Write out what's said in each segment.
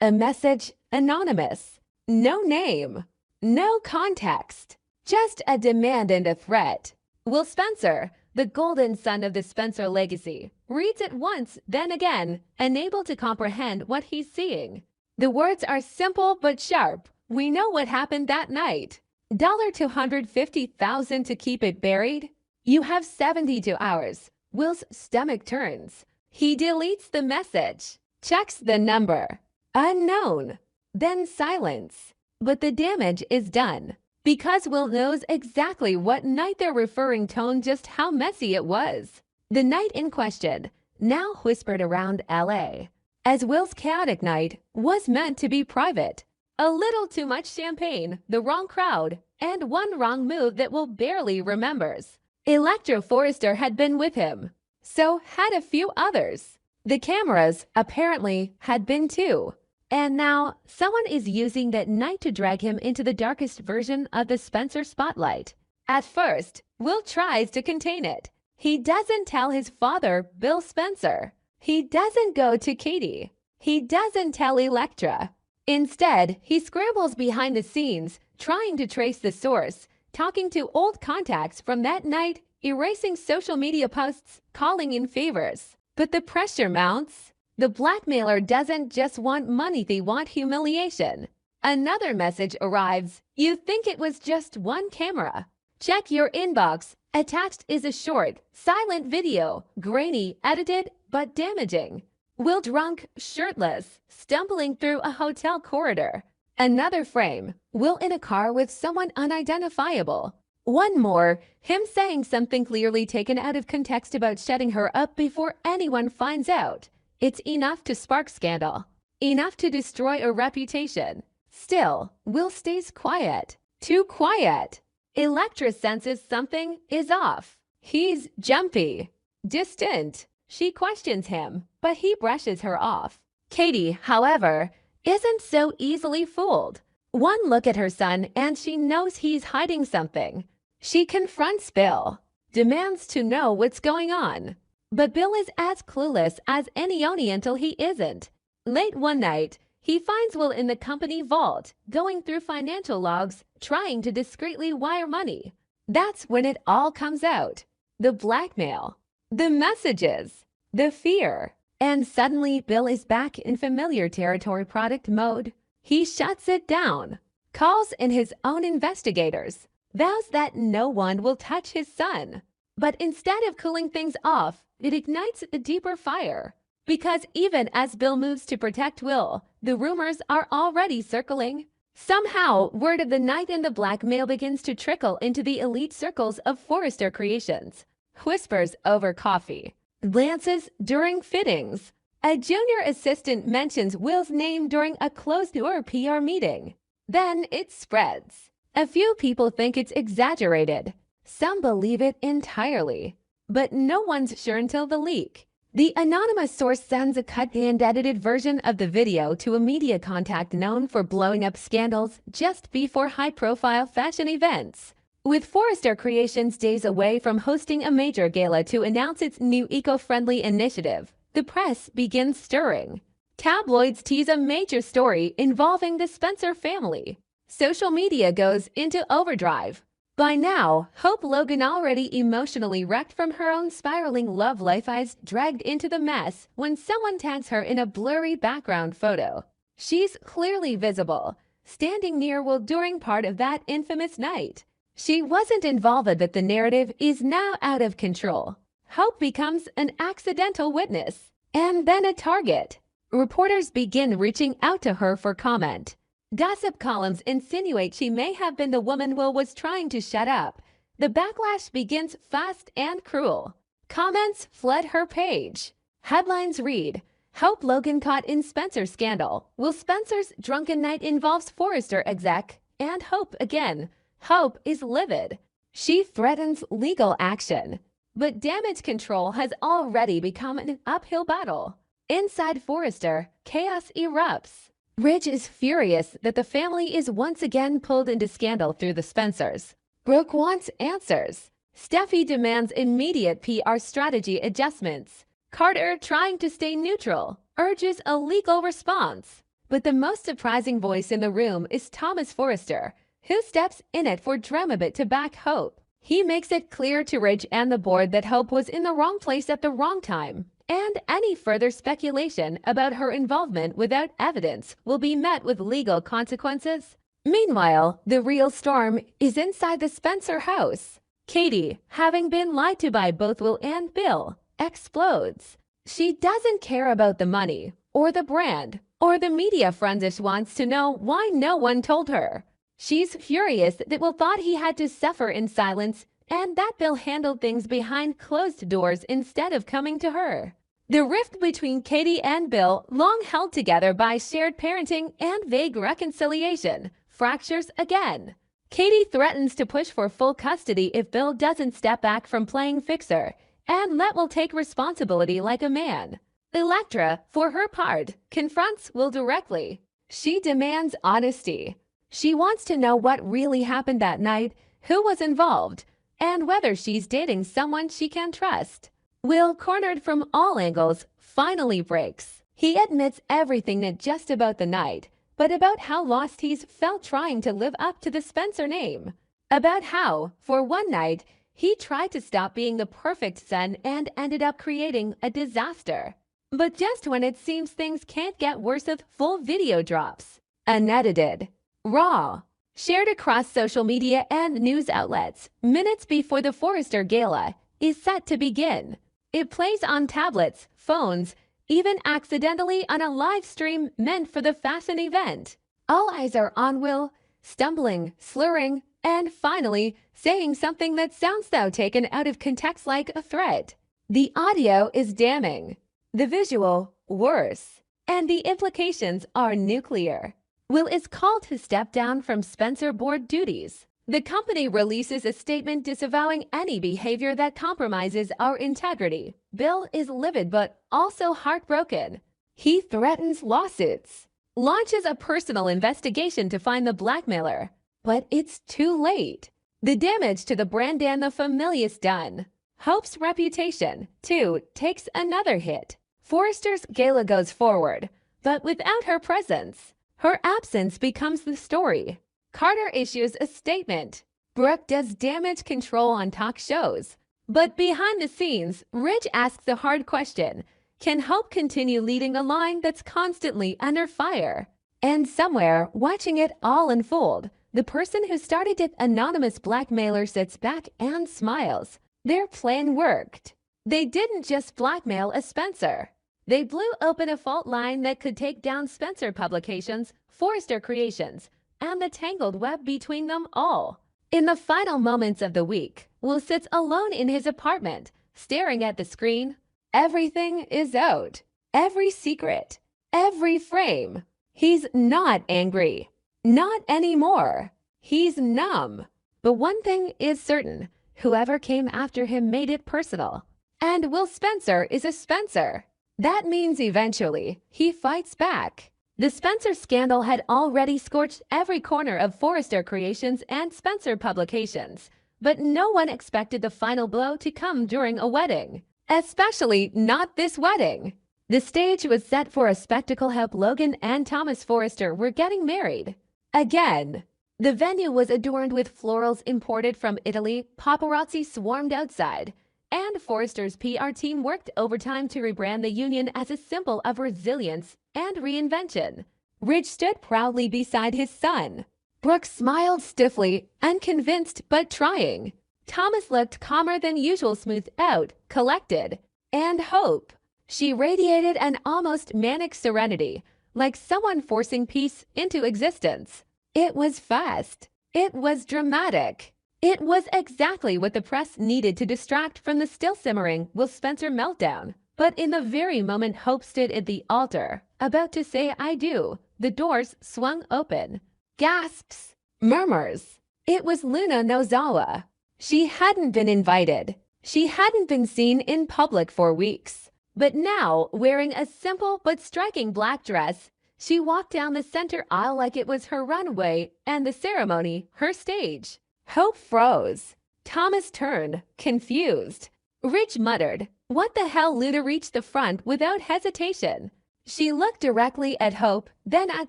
A message anonymous. No name. No context. Just a demand and a threat. Will Spencer, the golden son of the Spencer legacy, reads it once, then again, unable to comprehend what he's seeing. The words are simple but sharp. We know what happened that night. $250,000 to keep it buried? You have 72 hours. Will's stomach turns. He deletes the message. Checks the number. Unknown. Then silence. But the damage is done. Because Will knows exactly what night they're referring to, just how messy it was. The night in question, now whispered around LA, as Will's chaotic night was meant to be private. A little too much champagne, the wrong crowd, and one wrong move that Will barely remembers. Electra Forrester had been with him. So had a few others. The cameras, apparently, had been too. And now, someone is using that night to drag him into the darkest version of the Spencer spotlight. At first, Will tries to contain it. He doesn't tell his father, Bill Spencer. He doesn't go to Katie. He doesn't tell Electra. Instead, he scrambles behind the scenes, trying to trace the source, talking to old contacts from that night, erasing social media posts, calling in favors. But the pressure mounts. The blackmailer doesn't just want money, they want humiliation. Another message arrives. You think it was just one camera. Check your inbox. Attached is a short, silent video, grainy, edited, but damaging. Will drunk, shirtless, stumbling through a hotel corridor. Another frame. Will in a car with someone unidentifiable. One more, him saying something clearly taken out of context about shutting her up before anyone finds out. It's enough to spark scandal. Enough to destroy a reputation. Still, Will stays quiet. Too quiet. Electra senses something is off. He's jumpy. Distant. She questions him, but he brushes her off. Katie, however, isn't so easily fooled. One look at her son and she knows he's hiding something. She confronts Bill, demands to know what's going on. But Bill is as clueless as any Oni until he isn't. Late one night, he finds Will in the company vault, going through financial logs, trying to discreetly wire money. That's when it all comes out. The blackmail. The messages. The fear. And suddenly, Bill is back in familiar territory product mode. He shuts it down. Calls in his own investigators. Vows that no one will touch his son. But instead of cooling things off, it ignites a deeper fire. Because even as Bill moves to protect Will, the rumors are already circling. Somehow, word of the night and the blackmail begins to trickle into the elite circles of Forrester Creations. Whispers over coffee. Glances during fittings. A junior assistant mentions Will's name during a closed-door PR meeting. Then it spreads. A few people think it's exaggerated. Some believe it entirely. But no one's sure until the leak. The anonymous source sends a cut and edited version of the video to a media contact known for blowing up scandals just before high-profile fashion events. With Forrester Creations days away from hosting a major gala to announce its new eco-friendly initiative, the press begins stirring. Tabloids tease a major story involving the Spencer family. Social media goes into overdrive. By now, Hope Logan, already emotionally wrecked from her own spiraling love life, is dragged into the mess when someone tags her in a blurry background photo. She's clearly visible, standing near Will during part of that infamous night. She wasn't involved, but the narrative is now out of control. Hope becomes an accidental witness, and then a target. Reporters begin reaching out to her for comment. Gossip columns insinuate she may have been the woman Will was trying to shut up. The backlash begins fast and cruel. Comments flood her page. Headlines read, Hope Logan caught in Spencer scandal. Will Spencer's drunken night involves Forrester exec and Hope again. Hope is livid. She threatens legal action. But damage control has already become an uphill battle. Inside Forrester, chaos erupts. Ridge is furious that the family is once again pulled into scandal through the Spencers. Brooke wants answers. Steffi demands immediate PR strategy adjustments. Carter, trying to stay neutral, urges a legal response. But the most surprising voice in the room is Thomas Forrester, who steps in it for drama bit to back Hope. He makes it clear to Ridge and the board that Hope was in the wrong place at the wrong time, and any further speculation about her involvement without evidence will be met with legal consequences. Meanwhile, the real storm is inside the Spencer house. Katie, having been lied to by both Will and Bill, explodes. She doesn't care about the money, or the brand, or the media front. She wants to know why no one told her. She's furious that Will thought he had to suffer in silence and that Bill handled things behind closed doors instead of coming to her. The rift between Katie and Bill, long held together by shared parenting and vague reconciliation, fractures again. Katie threatens to push for full custody if Bill doesn't step back from playing fixer and let Will take responsibility like a man. Electra, for her part, confronts Will directly. She demands honesty. She wants to know what really happened that night, who was involved, and whether she's dating someone she can trust. Will, cornered from all angles, finally breaks. He admits everything, not just about the night, but about how lost he's felt trying to live up to the Spencer name. About how, for one night, he tried to stop being the perfect son and ended up creating a disaster. But just when it seems things can't get worse, with full video drops. Unedited. Raw. Shared across social media and news outlets, minutes before the Forrester Gala is set to begin. It plays on tablets, phones, even accidentally on a live stream meant for the fashion event. All eyes are on Will, stumbling, slurring, and finally saying something that sounds so taken out of context, like a threat. The audio is damning, the visual worse, and the implications are nuclear. Will is called to step down from Spencer board duties. The company releases a statement disavowing any behavior that compromises our integrity. Bill is livid but also heartbroken. He threatens lawsuits, launches a personal investigation to find the blackmailer. But it's too late. The damage to the brand and the family is done. Hope's reputation, too, takes another hit. Forrester's gala goes forward, but without her presence. Her absence becomes the story. Carter issues a statement. Brooke does damage control on talk shows. But behind the scenes, Ridge asks the hard question, can Hope continue leading a line that's constantly under fire? And somewhere, watching it all unfold, the person who started it, anonymous blackmailer, sits back and smiles. Their plan worked. They didn't just blackmail a Spencer. They blew open a fault line that could take down Spencer Publications, Forrester Creations, and the tangled web between them all. In the final moments of the week, Will sits alone in his apartment, staring at the screen. Everything is out. Every secret. Every frame. He's not angry. Not anymore. He's numb. But one thing is certain. Whoever came after him made it personal. And Will Spencer is a Spencer. That means eventually he fights back. The Spencer scandal had already scorched every corner of Forrester Creations and Spencer Publications, but no one expected the final blow to come during a wedding. Especially not this wedding. The stage was set for a spectacle. Hope, Logan, and Thomas Forrester were getting married. Again. The venue was adorned with florals imported from Italy. Paparazzi swarmed outside. And Forrester's PR team worked overtime to rebrand the union as a symbol of resilience and reinvention. Ridge stood proudly beside his son. Brooke smiled stiffly, unconvinced but trying. Thomas looked calmer than usual, smoothed out, collected. And Hope. She radiated an almost manic serenity, like someone forcing peace into existence. It was fast. It was dramatic. It was exactly what the press needed to distract from the still simmering Will Spencer meltdown. But in the very moment Hope stood at the altar, about to say I do, the doors swung open. Gasps. Murmurs. It was Luna Nozawa. She hadn't been invited. She hadn't been seen in public for weeks. But now, wearing a simple but striking black dress, she walked down the center aisle like it was her runway and the ceremony her stage. Hope froze. Thomas turned, confused. Ridge muttered, "What the hell?" Luna reached the front without hesitation. She looked directly at Hope, then at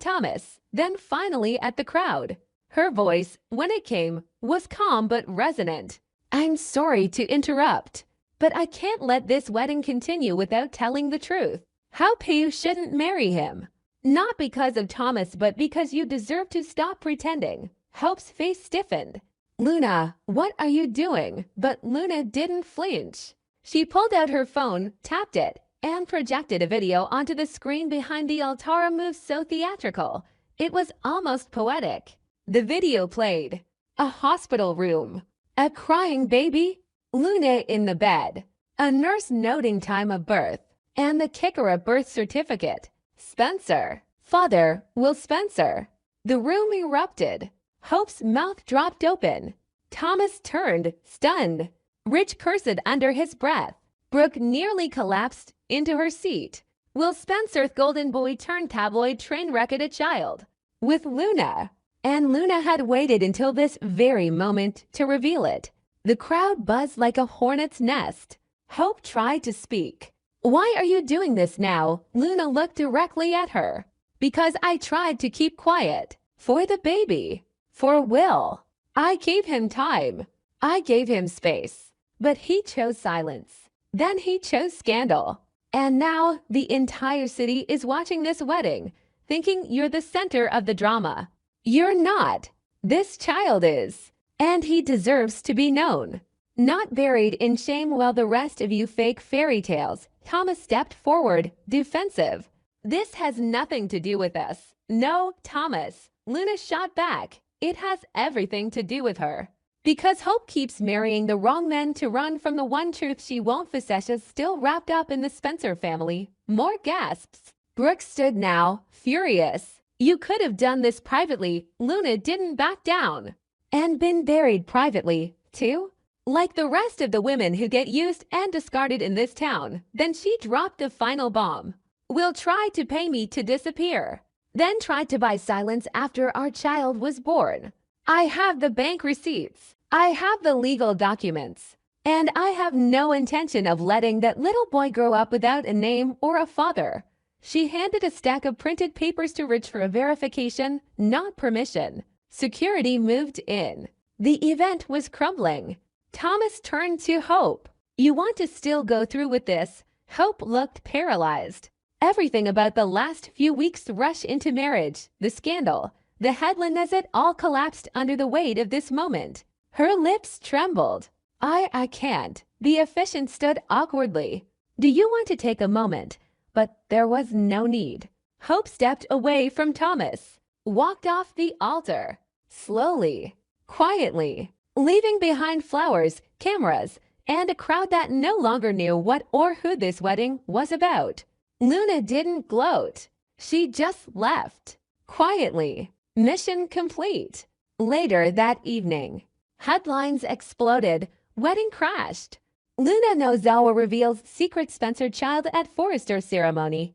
Thomas, then finally at the crowd. Her voice, when it came, was calm but resonant. "I'm sorry to interrupt, but I can't let this wedding continue without telling the truth. Hope you shouldn't marry him. Not because of Thomas, but because you deserve to stop pretending." Hope's face stiffened. "Luna, what are you doing?" But Luna didn't flinch. She pulled out her phone, tapped it, and projected a video onto the screen behind the altar. A move so theatrical, it was almost poetic. The video played. A hospital room. A crying baby. Luna in the bed. A nurse noting time of birth. And the kicker, a birth certificate. Spencer. Father, Will Spencer. The room erupted. Hope's mouth dropped open. Thomas turned, stunned. Rich cursed under his breath. Brooke nearly collapsed into her seat. Will Spencer, golden boy turned tabloid train wrecked a child. With Luna. And Luna had waited until this very moment to reveal it. The crowd buzzed like a hornet's nest. Hope tried to speak. "Why are you doing this now?" Luna looked directly at her. "Because I tried to keep quiet. For the baby. For Will. I gave him time. I gave him space. But he chose silence. Then he chose scandal. And now the entire city is watching this wedding, thinking you're the center of the drama. You're not. This child is. And he deserves to be known. Not buried in shame while the rest of you fake fairy tales." Thomas stepped forward, defensive. "This has nothing to do with us." "No, Thomas." Luna shot back. "It has everything to do with her. Because Hope keeps marrying the wrong men to run from the one truth she won't. Facetious still wrapped up in the Spencer family." More gasps. Brooke stood now, furious. "You could have done this privately." Luna didn't back down. "And been buried privately, too? Like the rest of the women who get used and discarded in this town." Then she dropped the final bomb. "Will try to pay me to disappear. Then tried to buy silence after our child was born. I have the bank receipts. I have the legal documents. And I have no intention of letting that little boy grow up without a name or a father." She handed a stack of printed papers to Rich for a verification, not permission. Security moved in. The event was crumbling. Thomas turned to Hope. "You want to still go through with this?" Hope looked paralyzed. Everything about the last few weeks' rush into marriage, the scandal, the headline as it all collapsed under the weight of this moment. Her lips trembled. I can't." The officiant stood awkwardly. "Do you want to take a moment?" But there was no need. Hope stepped away from Thomas, walked off the altar, slowly, quietly, leaving behind flowers, cameras, and a crowd that no longer knew what or who this wedding was about. Luna didn't gloat. She just left, quietly. Mission complete. Later that evening, headlines exploded. Wedding crashed. Luna Nozawa reveals secret Spencer child at Forrester ceremony.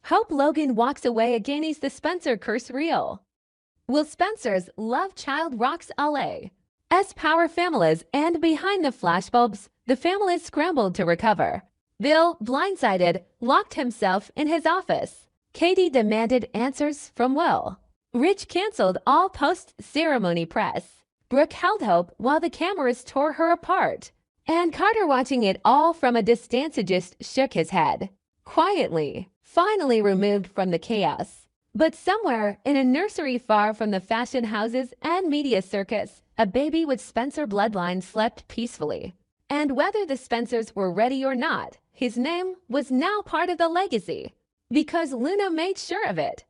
Hope Logan walks away again. Is the Spencer curse real? Will Spencer's love child rocks LA? As power families and behind the flashbulbs, the families scrambled to recover. Bill, blindsided, locked himself in his office. Katie demanded answers from Will. Rich canceled all post-ceremony press. Brooke held hope while the cameras tore her apart. And Carter, watching it all from a distance, just shook his head. Quietly, finally removed from the chaos. But somewhere in a nursery far from the fashion houses and media circus, a baby with Spencer bloodline slept peacefully. And whether the Spencers were ready or not, his name was now part of the legacy. Because Luna made sure of it.